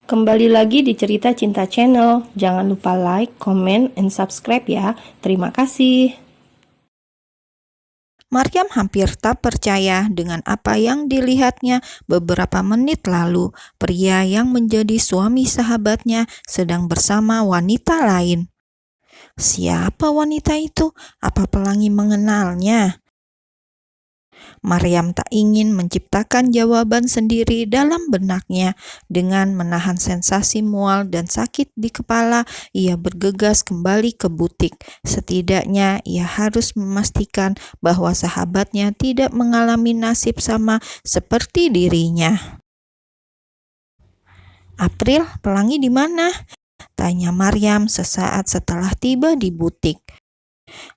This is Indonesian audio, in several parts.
Kembali lagi di Cerita Cinta Channel. Jangan lupa like, comment, and subscribe ya. Terima kasih. Maryam hampir tak percaya dengan apa yang dilihatnya beberapa menit lalu. Pria yang menjadi suami sahabatnya sedang bersama wanita lain. Siapa wanita itu? Apa pelangi mengenalnya? Maryam tak ingin menciptakan jawaban sendiri dalam benaknya. Dengan menahan sensasi mual dan sakit di kepala, ia bergegas kembali ke butik. Setidaknya ia harus memastikan bahwa sahabatnya tidak mengalami nasib sama seperti dirinya. "April, pelangi di mana?" tanya Maryam sesaat setelah tiba di butik.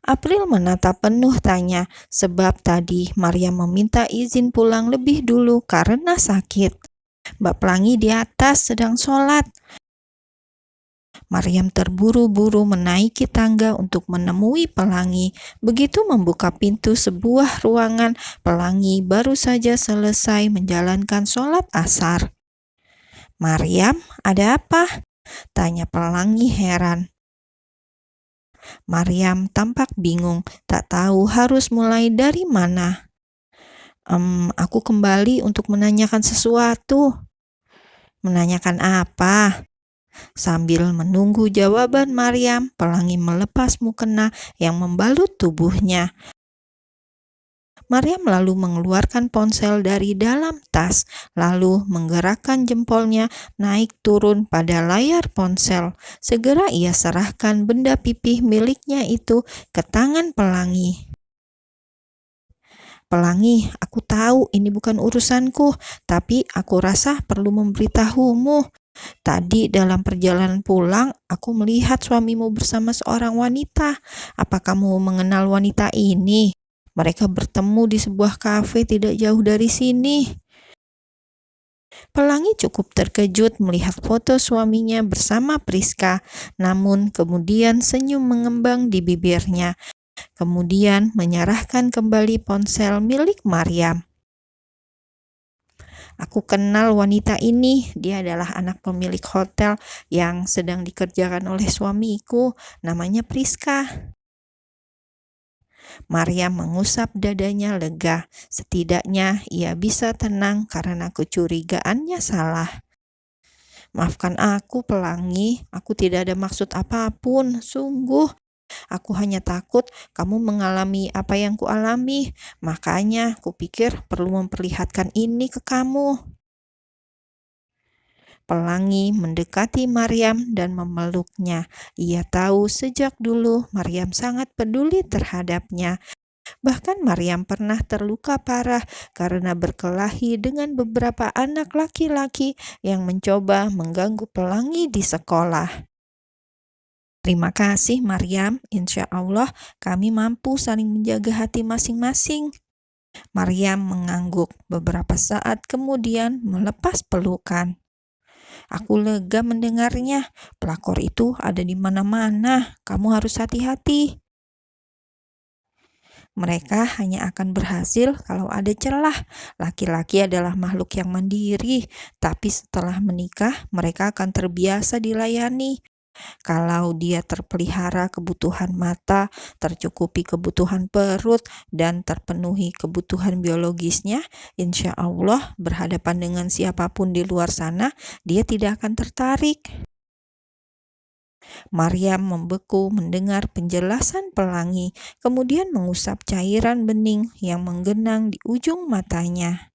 April menatap penuh tanya, sebab tadi Maryam meminta izin pulang lebih dulu karena sakit. "Mbak Pelangi di atas sedang sholat." Maryam terburu-buru menaiki tangga untuk menemui Pelangi. Begitu membuka pintu sebuah ruangan, Pelangi baru saja selesai menjalankan sholat asar. "Maryam, ada apa?" tanya Pelangi heran. Maryam tampak bingung, tak tahu harus mulai dari mana. Aku kembali untuk menanyakan sesuatu." "Menanyakan apa?" Sambil menunggu jawaban Maryam, Pelangi melepas mukena yang membalut tubuhnya. Maryam lalu mengeluarkan ponsel dari dalam tas, lalu menggerakkan jempolnya naik turun pada layar ponsel. Segera ia serahkan benda pipih miliknya itu ke tangan Pelangi. "Pelangi, aku tahu ini bukan urusanku, tapi aku rasa perlu memberitahumu. Tadi dalam perjalanan pulang, aku melihat suamimu bersama seorang wanita. Apa kamu mengenal wanita ini? Mereka bertemu di sebuah kafe tidak jauh dari sini." Pelangi cukup terkejut melihat foto suaminya bersama Priska, namun kemudian senyum mengembang di bibirnya. Kemudian menyerahkan kembali ponsel milik Maryam. "Aku kenal wanita ini. Dia adalah anak pemilik hotel yang sedang dikerjakan oleh suamiku. Namanya Priska." Maryam mengusap dadanya lega. Setidaknya ia bisa tenang karena kecurigaannya salah. "Maafkan aku, Pelangi. Aku tidak ada maksud apapun. Sungguh, aku hanya takut kamu mengalami apa yang kualami. Makanya kupikir perlu memperlihatkan ini ke kamu." Pelangi mendekati Maryam dan memeluknya. Ia tahu sejak dulu Maryam sangat peduli terhadapnya. Bahkan Maryam pernah terluka parah karena berkelahi dengan beberapa anak laki-laki yang mencoba mengganggu Pelangi di sekolah. "Terima kasih Maryam, insya Allah kami mampu saling menjaga hati masing-masing." Maryam mengangguk beberapa saat kemudian melepas pelukan. "Aku lega mendengarnya. Pelakor itu ada di mana-mana. Kamu harus hati-hati. Mereka hanya akan berhasil kalau ada celah. Laki-laki adalah makhluk yang mandiri, tapi setelah menikah mereka akan terbiasa dilayani. Kalau dia terpelihara kebutuhan mata, tercukupi kebutuhan perut, dan terpenuhi kebutuhan biologisnya, insya Allah berhadapan dengan siapapun di luar sana, dia tidak akan tertarik." Maryam membeku mendengar penjelasan Pelangi, kemudian mengusap cairan bening yang menggenang di ujung matanya.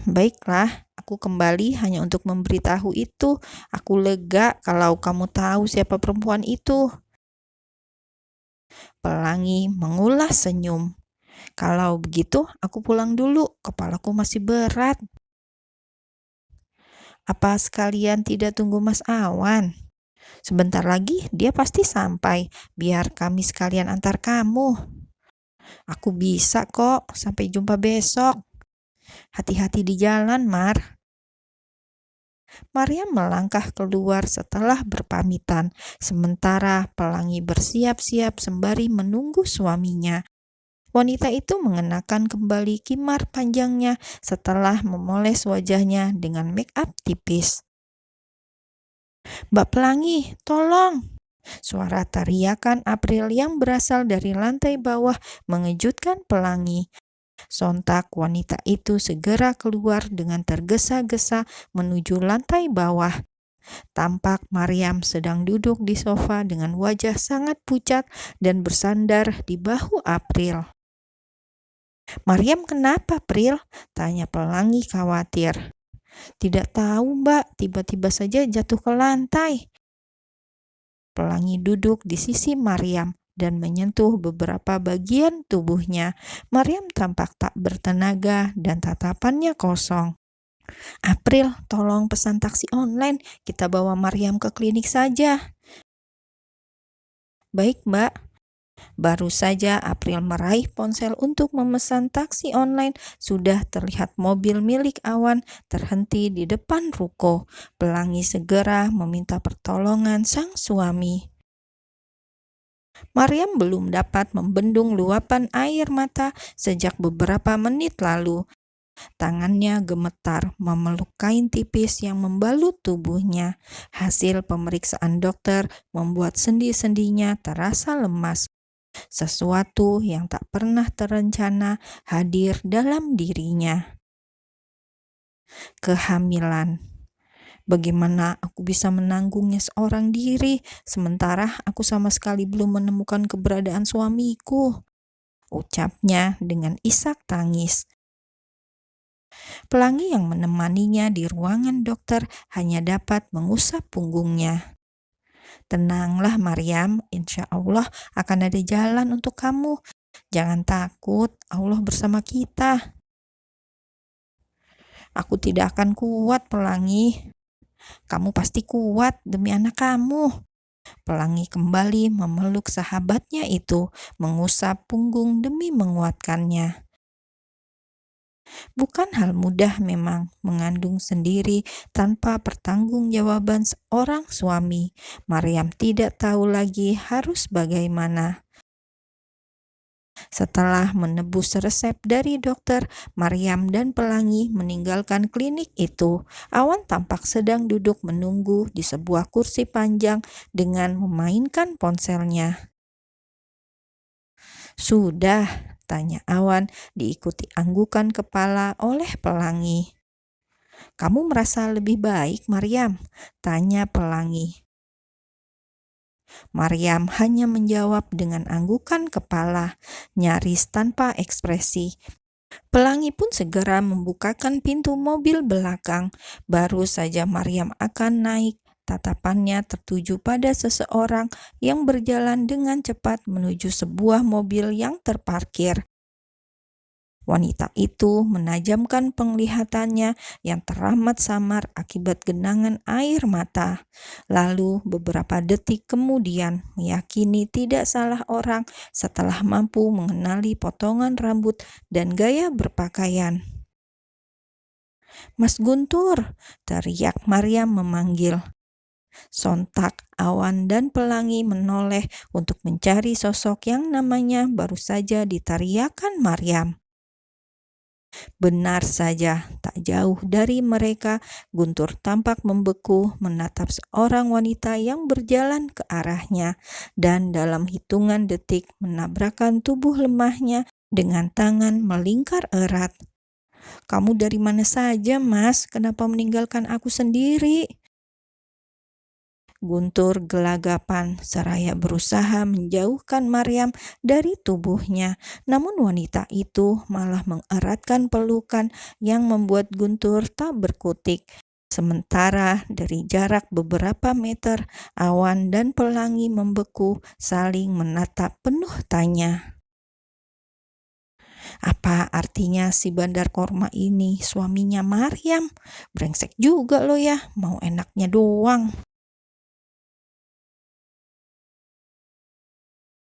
"Baiklah, aku kembali hanya untuk memberitahu itu. Aku lega kalau kamu tahu siapa perempuan itu." Pelangi mengulas senyum. "Kalau begitu, aku pulang dulu. Kepalaku masih berat." "Apa sekalian tidak tunggu Mas Awan? Sebentar lagi dia pasti sampai. Biar kami sekalian antar kamu." "Aku bisa kok. Sampai jumpa besok. Hati-hati di jalan, Mar." Maryam melangkah keluar setelah berpamitan, sementara Pelangi bersiap-siap sembari menunggu suaminya. Wanita itu mengenakan kembali khimar panjangnya setelah memoles wajahnya dengan make up tipis. "Mbak Pelangi, tolong!" Suara teriakan April yang berasal dari lantai bawah mengejutkan Pelangi. Sontak wanita itu segera keluar dengan tergesa-gesa menuju lantai bawah. Tampak Maryam sedang duduk di sofa dengan wajah sangat pucat dan bersandar di bahu April. "Maryam, kenapa, April?" tanya Pelangi khawatir. "Tidak tahu, Mbak, tiba-tiba saja jatuh ke lantai." Pelangi duduk di sisi Maryam dan menyentuh beberapa bagian tubuhnya. Maryam tampak tak bertenaga dan tatapannya kosong. "April, tolong pesan taksi online. Kita bawa Maryam ke klinik saja." "Baik, Mbak." Baru saja April meraih ponsel untuk memesan taksi online, sudah terlihat mobil milik Awan terhenti di depan ruko. Pelangi segera meminta pertolongan sang suami. Maryam belum dapat membendung luapan air mata sejak beberapa menit lalu. Tangannya gemetar memeluk kain tipis yang membalut tubuhnya. Hasil pemeriksaan dokter membuat sendi-sendinya terasa lemas. Sesuatu yang tak pernah terencana hadir dalam dirinya. Kehamilan. Bagaimana aku bisa menanggungnya seorang diri, sementara aku sama sekali belum menemukan keberadaan suamiku, ucapnya dengan isak tangis. Pelangi yang menemaninya di ruangan dokter hanya dapat mengusap punggungnya. "Tenanglah Maryam, insya Allah akan ada jalan untuk kamu. Jangan takut, Allah bersama kita." "Aku tidak akan kuat, Pelangi." "Kamu pasti kuat demi anak kamu." Pelangi kembali memeluk sahabatnya itu, mengusap punggung demi menguatkannya. Bukan hal mudah memang mengandung sendiri tanpa pertanggungjawaban seorang suami. Maryam tidak tahu lagi harus bagaimana. Setelah menebus resep dari dokter, Maryam dan Pelangi meninggalkan klinik itu. Awan tampak sedang duduk menunggu di sebuah kursi panjang dengan memainkan ponselnya. "Sudah?" tanya Awan, diikuti anggukan kepala oleh Pelangi. "Kamu merasa lebih baik, Maryam?" tanya Pelangi. Maryam hanya menjawab dengan anggukan kepala, nyaris tanpa ekspresi. Pelangi pun segera membukakan pintu mobil belakang. Baru saja Maryam akan naik, tatapannya tertuju pada seseorang yang berjalan dengan cepat menuju sebuah mobil yang terparkir. Wanita itu menajamkan penglihatannya yang teramat samar akibat genangan air mata. Lalu beberapa detik kemudian meyakini tidak salah orang setelah mampu mengenali potongan rambut dan gaya berpakaian. "Mas Guntur!" teriak Maryam memanggil. Sontak Awan dan Pelangi menoleh untuk mencari sosok yang namanya baru saja diteriakkan Maryam. Benar saja, tak jauh dari mereka, Guntur tampak membeku menatap seorang wanita yang berjalan ke arahnya dan dalam hitungan detik menabrakkan tubuh lemahnya dengan tangan melingkar erat. "Kamu dari mana saja, Mas? Kenapa meninggalkan aku sendiri?" Guntur gelagapan seraya berusaha menjauhkan Maryam dari tubuhnya, namun wanita itu malah mengeratkan pelukan yang membuat Guntur tak berkutik. Sementara dari jarak beberapa meter, Awan dan Pelangi membeku saling menatap penuh tanya. Apa artinya si bandar korma ini suaminya Maryam? Brengsek juga lo ya, mau enaknya doang.